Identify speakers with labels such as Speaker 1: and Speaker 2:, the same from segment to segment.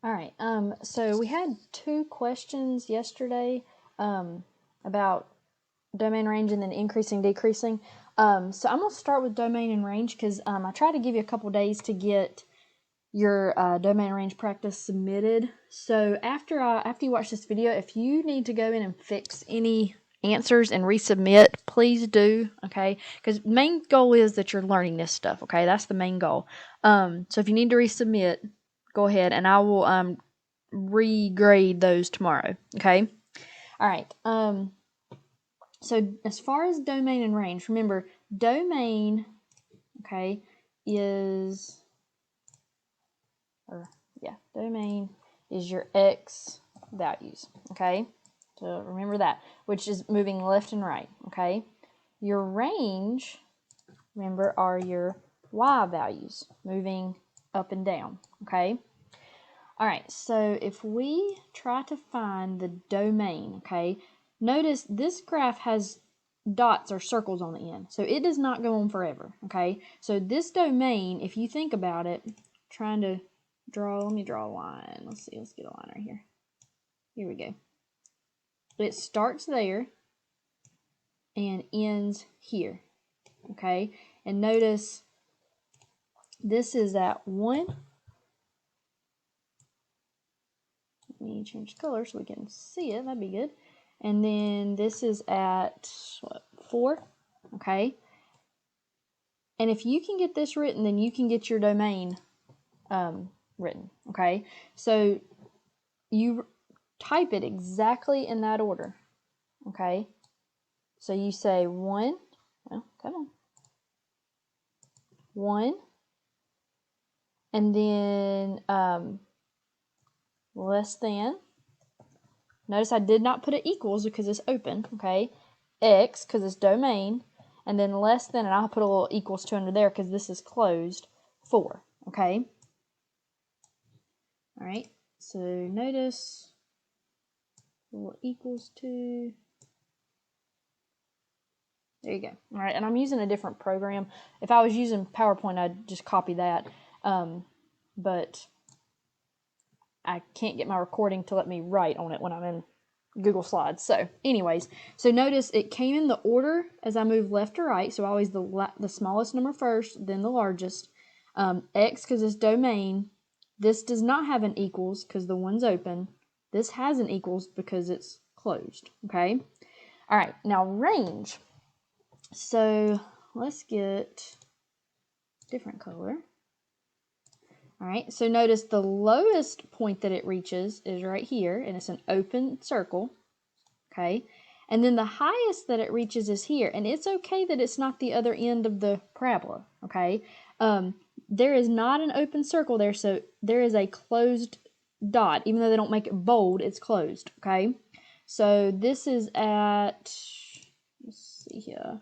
Speaker 1: All right. So we had two questions yesterday about domain range and then increasing, decreasing. So I'm gonna start with domain and range because I tried to give you a couple days to get your domain range practice submitted. So after you watch this video, if you need to go in and fix any answers and resubmit, please do. Okay, because main goal is that you're learning this stuff. Okay, that's the main goal. So if you need to resubmit, go ahead and I will regrade those tomorrow. Okay. All right. So as far as domain and range, remember domain, okay, is, domain is your X values. Okay. So remember that, which is moving left and right. Okay. Your range, remember, are your Y values moving up and down. Okay. All right, so if we try to find the domain, okay, notice this graph has dots or circles on the end, so it does not go on forever, okay? So this domain, if you think about it, trying to draw, let me draw a line. Let's see, let's get a line right here. Here we go. It starts there and ends here, okay? And notice this is at 1. Let me change the color so we can see it. That'd be good. And then this is at what, 4, okay? And if you can get this written, then you can get your domain written, okay? So you type it exactly in that order, okay? So you say 1, well, come on, 1, and then less than. Notice I did not put it equals because it's open, okay? X because it's domain, and then less than, and I'll put a little equals to under there because this is closed, 4, okay? All right, so notice a little equals to, there you go. All right, and I'm using a different program. If I was using PowerPoint, I'd just copy that, but I can't get my recording to let me write on it when I'm in Google Slides. So anyways, so notice it came in the order as I move left to right. So always the smallest number first, then the largest. X because it's domain. This does not have an equals because the one's open. This has an equals because it's closed. Okay. All right. Now range. So let's get a different color. All right, so notice the lowest point that it reaches is right here, and it's an open circle, okay? And then the highest that it reaches is here, and it's okay that it's not the other end of the parabola, okay? There is not an open circle there, so there is a closed dot. Even though they don't make it bold, it's closed, okay? So this is at, let's see here.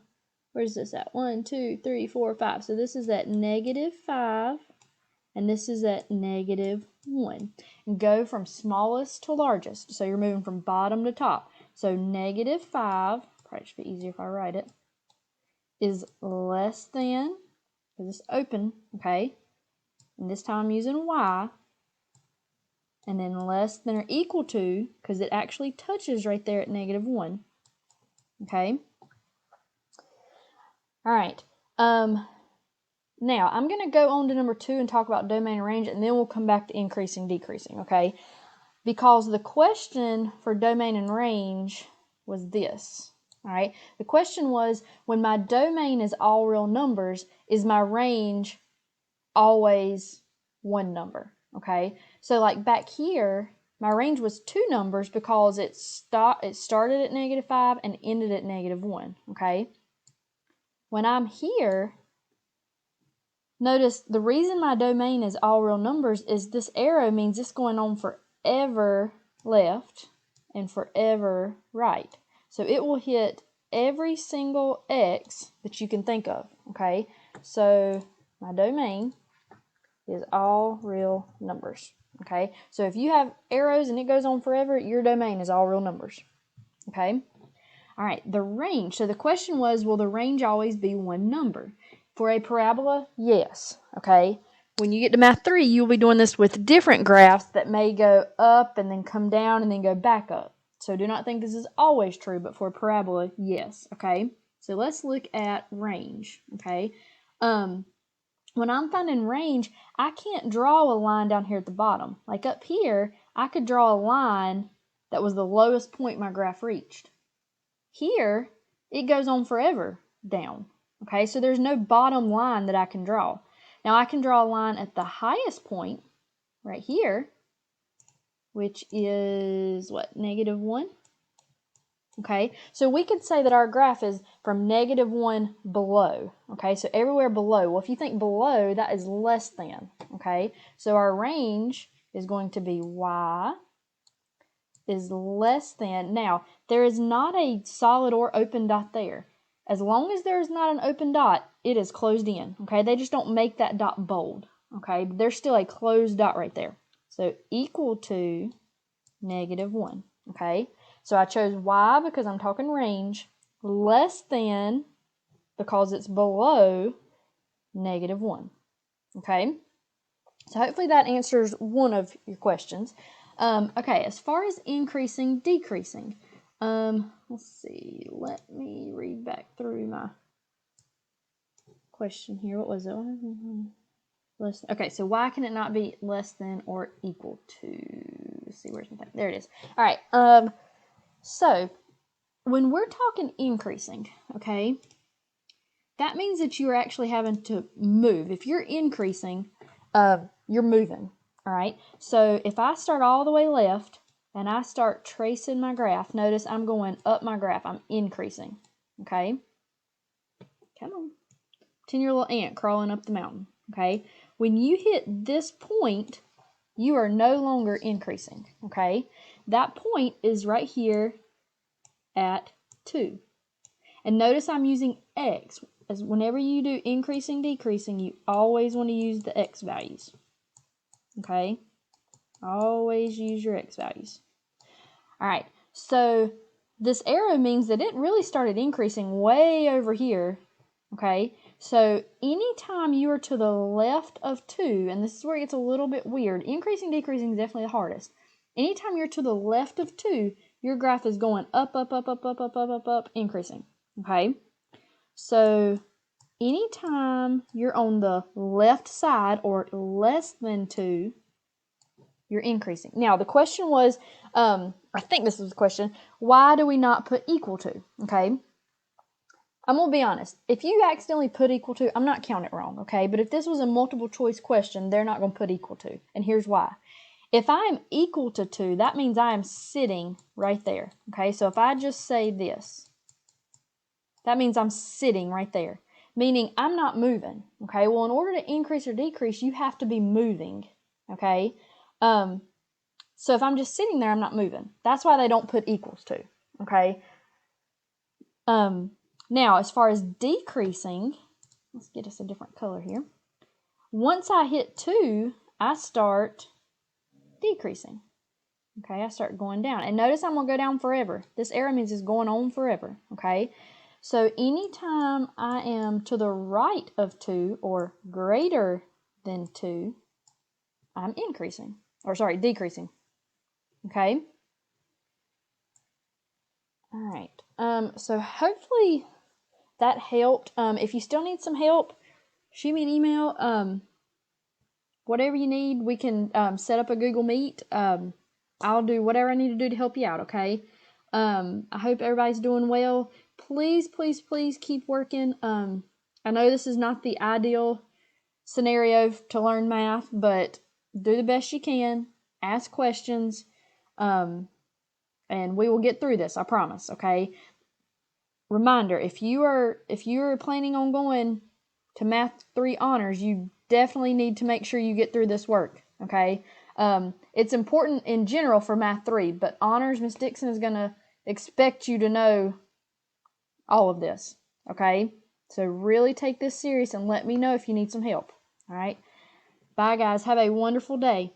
Speaker 1: Where's this at? 1, 2, 3, 4, 5. So this is at -5. And this is at -1. And go from smallest to largest. So you're moving from bottom to top. So -5, probably should be easier if I write it, is less than, because it's open, okay? And this time I'm using Y. And then less than or equal to, because it actually touches right there at -1. Okay? All right. Now, I'm going to go on to number 2 and talk about domain and range, and then we'll come back to increasing, decreasing, okay? Because the question for domain and range was this, all right? The question was, when my domain is all real numbers, is my range always one number, okay? So like back here, my range was 2 numbers because it started at -5 and ended at -1, okay? When I'm here, notice the reason my domain is all real numbers is this arrow means it's going on forever left and forever right. So it will hit every single X that you can think of, okay? So my domain is all real numbers, okay? So if you have arrows and it goes on forever, your domain is all real numbers, okay? All right, the range. So the question was, will the range always be one number? For a parabola, yes, okay? when you get to Math 3, you'll be doing this with different graphs that may go up and then come down and then go back up. So do not think this is always true, but for a parabola, yes, okay? So let's look at range, okay? When I'm finding range, I can't draw a line down here at the bottom. Like up here, I could draw a line that was the lowest point my graph reached. Here, it goes on forever down, okay? So there's no bottom line that I can draw. Now I can draw a line at the highest point, right here, which is, what, -1? Okay, so we could say that our graph is from -1 below, okay? So everywhere below. Well, if you think below, that is less than, okay? So our range is going to be y is less than. Now, there is not a solid or open dot there. As long as there is not an open dot, it is closed in, okay? They just don't make that dot bold, okay? But there's still a closed dot right there. So equal to -1, okay? So I chose y because I'm talking range, less than because it's below -1, okay? So hopefully that answers one of your questions. Okay, as far as increasing, decreasing, let's see, let me read back through my question here. What was it? Less. Okay, so why can it not be less than or equal to? Let's see, where's my thing? There it is. All right. So when we're talking increasing, okay, that means that you're actually having to move. If you're increasing, you're moving. All right. So if I start all the way left and I start tracing my graph, notice I'm going up my graph. I'm increasing. Okay. Come on. 10-year little ant crawling up the mountain. Okay. When you hit this point, you are no longer increasing. Okay. That point is right here at 2. And notice I'm using x. As whenever you do increasing, decreasing, you always want to use the x values. Okay? Always use your x values. All right. So this arrow means that it really started increasing way over here. Okay? So anytime you are to the left of 2, and this is where it gets a little bit weird. Increasing, decreasing is definitely the hardest. Anytime you're to the left of 2, your graph is going up, up, up, up, up, up, up, up, up, increasing. Okay? So anytime you're on the left side or less than 2, you're increasing. Now, the question was, I think this was the question, why do we not put equal to? Okay? I'm going to be honest. If you accidentally put equal to, I'm not counting it wrong, okay? But if this was a multiple choice question, they're not going to put equal to. And here's why. If I'm equal to 2, that means I am sitting right there, okay? So if I just say this, that means I'm sitting right there, meaning I'm not moving, okay? Well, in order to increase or decrease, you have to be moving, okay? So if I'm just sitting there, I'm not moving. That's why they don't put equals to, okay? Now, as far as decreasing, let's get us a different color here. Once I hit 2, I start decreasing. Okay, I start going down. And notice I'm going to go down forever. This arrow means it's going on forever. Okay, so anytime I am to the right of 2 or greater than 2, I'm increasing. Or sorry, decreasing. Okay. All right. So hopefully that helped. If you still need some help, shoot me an email. Whatever you need, we can set up a Google Meet. I'll do whatever I need to do to help you out, okay? I hope everybody's doing well. Please, please, please keep working. I know this is not the ideal scenario to learn math, but do the best you can. Ask questions. And we will get through this, I promise, okay? Reminder, if you are planning on going to Math 3 Honors, you definitely need to make sure you get through this work, okay? It's important in general for Math 3, but Honors, Miss Dixon is going to expect you to know all of this, okay? So really take this serious and let me know if you need some help, all right? Bye, guys. Have a wonderful day.